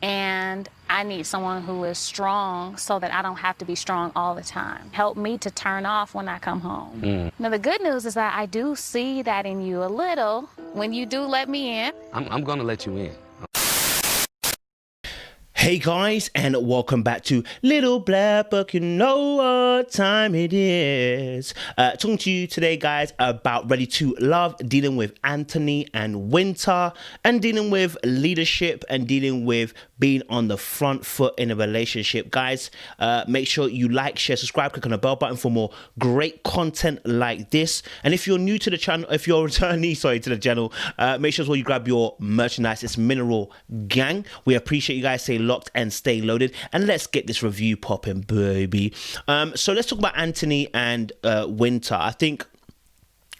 And I need someone who is strong so that I don't have to be strong all the time. Help me to turn off when I come home. Now, the good news is that I do see that in you a little when you do let me in. I'm gonna let you in. Hey guys, and welcome back to Little Black Book. You know what time it is. Talking to you today, guys, about Ready to Love, dealing with Anthony and Wynter, and dealing with leadership and dealing with being on the front foot in a relationship. Guys, make sure you like, share, subscribe, click on the bell button for more great content like this. And if you're new to the channel, if you're a returnee, to the channel, make sure as well you grab your merchandise. It's Mineral Gang. We appreciate you guys. Stay locked and stay loaded, and let's get this review popping, baby. So let's talk about Anthony and Wynter. I think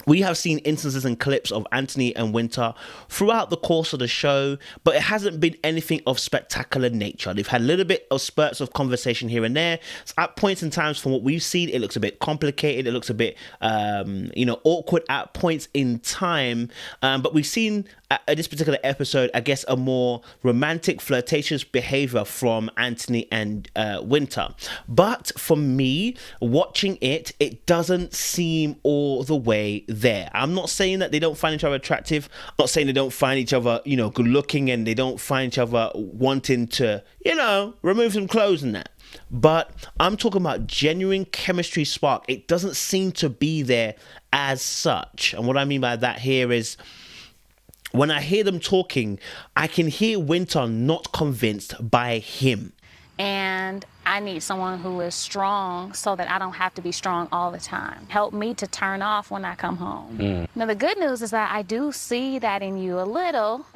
we have seen instances and clips of Anthony and Wynter throughout the course of the show, but it hasn't been anything of spectacular nature. They've had a little bit of spurts of conversation here and there. So at points in times, from what we've seen, it looks a bit complicated. It looks a bit, awkward at points in time. But we've seen at this particular episode, I guess, a more romantic, flirtatious behavior from Anthony and Wynter. But for me, watching it, it doesn't seem all the way there. I'm not saying that they don't find each other attractive. I'm not saying they don't find each other, good looking, and they don't find each other wanting to, remove some clothes and that. But I'm talking about genuine chemistry spark. It doesn't seem to be there as such. And what I mean by that here is, when I hear them talking, I can hear Wynter not convinced by him. And I need someone who is strong so that I don't have to be strong all the time. Help me to turn off when I come home. Now, the good news is that I do see that in you a little.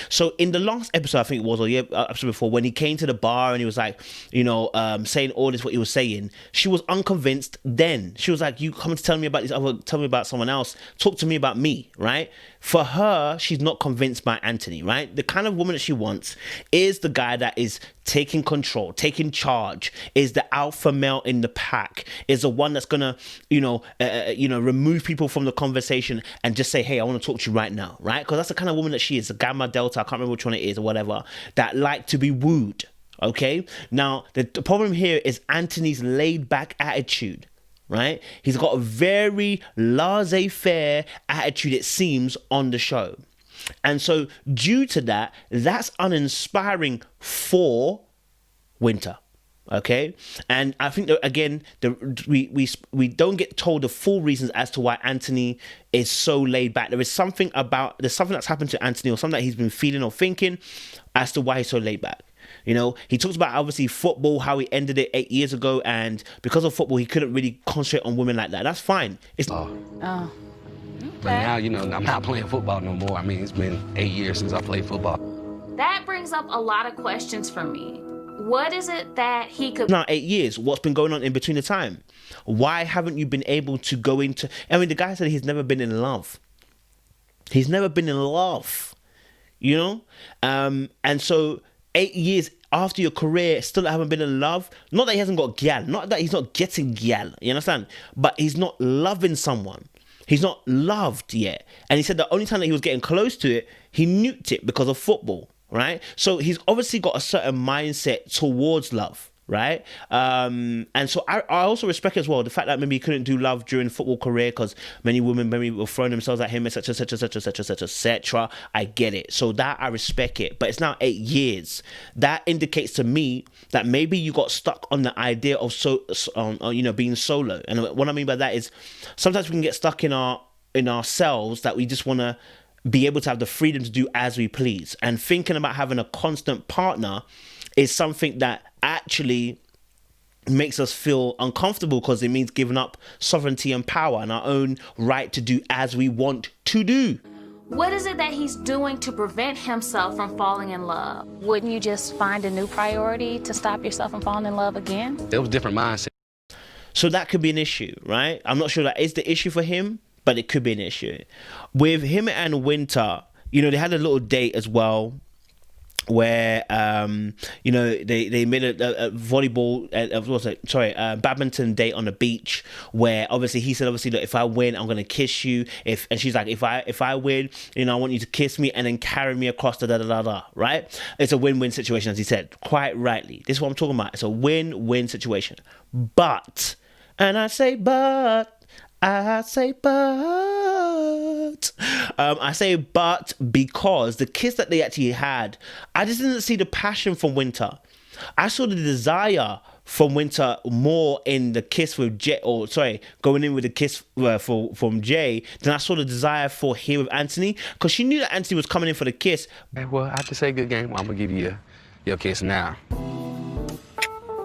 So in the last episode, I think it was, or the episode before, when he came to the bar and he was like, saying all this, what he was saying, she was unconvinced then. She was like, you come to tell me about this other, tell me about someone else, talk to me about me, right? For her, she's not convinced by Anthony, right? The kind of woman that she wants is the guy that is taking control, taking charge, is the alpha male in the pack, is the one that's gonna, remove people from the conversation and just say, hey, I want to talk to you right now, right? Because that's the kind of woman that she is, a Gamma Delta, I can't remember which one it is or whatever, that like to be wooed, okay? Now, the problem here is Anthony's laid-back attitude, right? He's got a very laissez-faire attitude, it seems, on the show. And so due to that, that's uninspiring for Wynter. Okay, and I think that, again, we don't get told the full reasons as to why Anthony is so laid back. There's something that's happened to Anthony, or something that he's been feeling or thinking as to why he's so laid back. He talks about, obviously, football, how he ended it 8 years ago, and because of football, he couldn't really concentrate on women like that. That's fine. Oh. But now, I'm not playing football no more. I mean, it's been 8 years since I played football. That brings up a lot of questions for me. What is it that he could... Now, 8 years, what's been going on in between the time? Why haven't you been able to go into... I mean, the guy said he's never been in love. He's never been in love, And so 8 years after your career, still haven't been in love. Not that he hasn't got gal. Not that he's not getting gal. You understand? But he's not loving someone. He's not loved yet. And he said the only time that he was getting close to it, he nuked it because of football, right? So he's obviously got a certain mindset towards love, right? And so I also respect as well the fact that maybe he couldn't do love during football career because many women maybe were throwing themselves at him, etc., etc., etc., etc., etc. I get it. So that I respect it. But it's now 8 years. That indicates to me that maybe you got stuck on the idea of being solo. And what I mean by that is sometimes we can get stuck in ourselves, that we just want to be able to have the freedom to do as we please. And thinking about having a constant partner is something that actually makes us feel uncomfortable, because it means giving up sovereignty and power and our own right to do as we want to do. What is it that he's doing to prevent himself from falling in love? Wouldn't you just find a new priority to stop yourself from falling in love again? It was a different mindset. So that could be an issue, right? I'm not sure that is the issue for him, but it could be an issue. With him and Wynter, they had a little date as well, where you know, they made a volleyball badminton date on the beach, where obviously he said, obviously, look, if I win, I'm gonna kiss you, and she's like, if I win, you know, I want you to kiss me and then carry me across the right? It's a win-win situation, as he said quite rightly. This is what I'm talking about. It's a win-win situation. But I say but because the kiss that they actually had, I just didn't see the passion from Wynter. I saw the desire from Wynter more in the kiss with Jay, going in with the kiss from Jay, than I saw the desire for here with Anthony, because she knew that Anthony was coming in for the kiss. Hey, well, I have to say good game. I'm gonna give you your kiss now.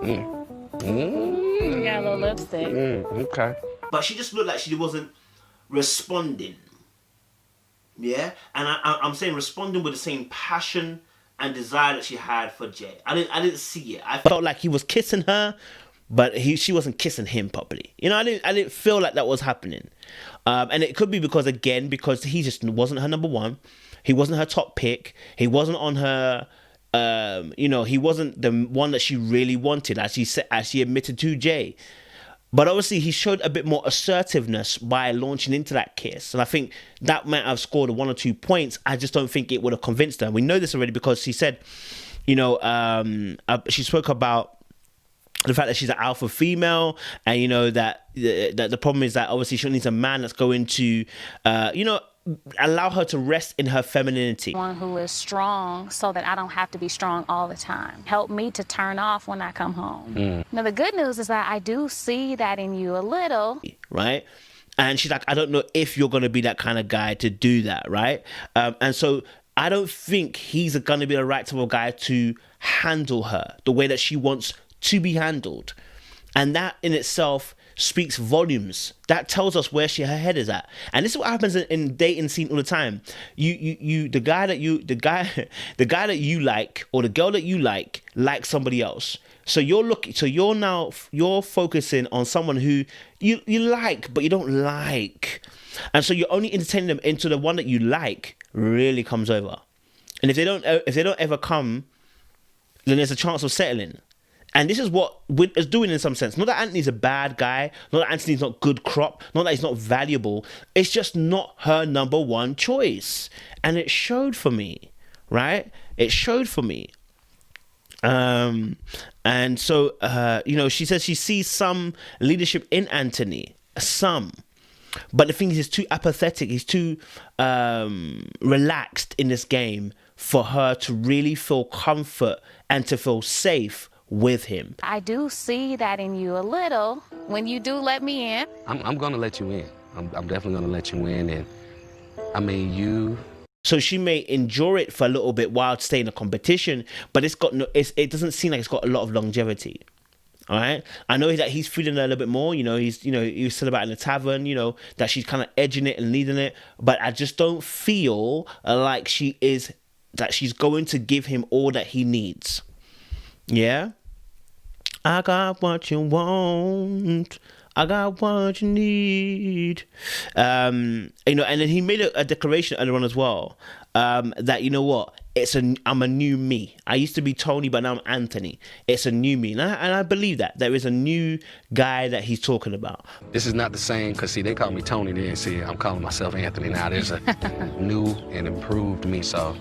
You got a little lipstick. Okay. But she just looked like she wasn't responding. Yeah? And I'm saying responding with the same passion and desire that she had for Jay. I didn't see it. I felt like he was kissing her, but she wasn't kissing him properly. You know, I didn't feel like that was happening. And it could be because he just wasn't her number one. He wasn't her top pick. He wasn't on her you know, he wasn't the one that she really wanted, as she admitted to Jay. But obviously he showed a bit more assertiveness by launching into that kiss. And I think that might have scored 1 or 2 points. I just don't think it would have convinced her. We know this already because she said, you know, she spoke about the fact that she's an alpha female, and, you know, that the problem is that obviously she needs a man that's going to, you know, allow her to rest in her femininity. One who is strong so that I don't have to be strong all the time. Help me to turn off when I come home. Now, the good news is that I do see that in you a little. Right? And she's like, I don't know if you're going to be that kind of guy to do that, right? And so I don't think he's going to be the right type of guy to handle her the way that she wants to be handled. And that in itself speaks volumes. That tells us where her head is at. And this is what happens in dating scene all the time. The guy that you like, or the girl that you like somebody else. So you're focusing on someone who you like but you don't like. And so you're only entertaining them until the one that you like really comes over. And if they don't ever come, then there's a chance of settling. And this is what Wynter's doing in some sense. Not that Anthony's a bad guy, not that Anthony's not good crop, not that he's not valuable. It's just not her number one choice. And it showed for me, right? It showed for me. And so, you know, she says she sees some leadership in Anthony, some. But the thing is, he's too apathetic. He's too relaxed in this game for her to really feel comfort and to feel safe with him. I do see that in you a little when you do let me in. I'm gonna let you in. I'm definitely gonna let you in, and I mean So she may endure it for a little bit while staying in a competition, but it doesn't seem like it's got a lot of longevity. All right, I know that he's feeling a little bit more. You know, he said about in the tavern. You know, that she's kind of edging it and leading it, but I just don't feel like she's going to give him all that he needs. Yeah, I got what you want. I got what you need. You know, and then he made a declaration earlier on as well. That, you know what, I'm a new me. I used to be Tony, but now I'm Anthony. It's a new me, and I believe that there is a new guy that he's talking about. This is not the same, because see, they call me Tony then. See, I'm calling myself Anthony now. There's a new and improved me. So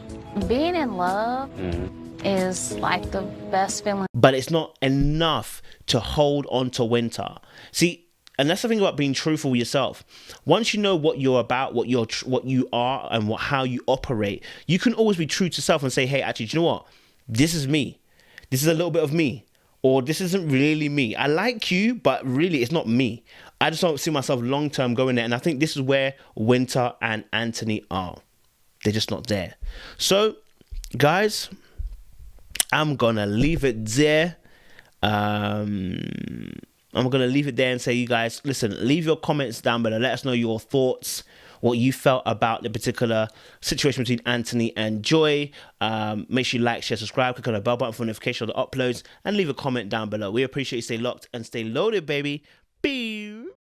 being in love is like the best feeling. But it's not enough to hold on to Wynter. See, and that's the thing about being truthful with yourself. Once you know what you're about, what you are, and how you operate, you can always be true to self and say, hey, actually, do you know what? This is me. This is a little bit of me. Or this isn't really me. I like you, but really it's not me. I just don't see myself long-term going there. And I think this is where Wynter and Anthony are. They're just not there. So, guys, I'm going to leave it there. I'm going to leave it there and say, you guys, listen, leave your comments down below. Let us know your thoughts, what you felt about the particular situation between Anthony and Joy. Make sure you like, share, subscribe, click on the bell button for notification of the uploads, and leave a comment down below. We appreciate you. Stay locked and stay loaded, baby. Peace.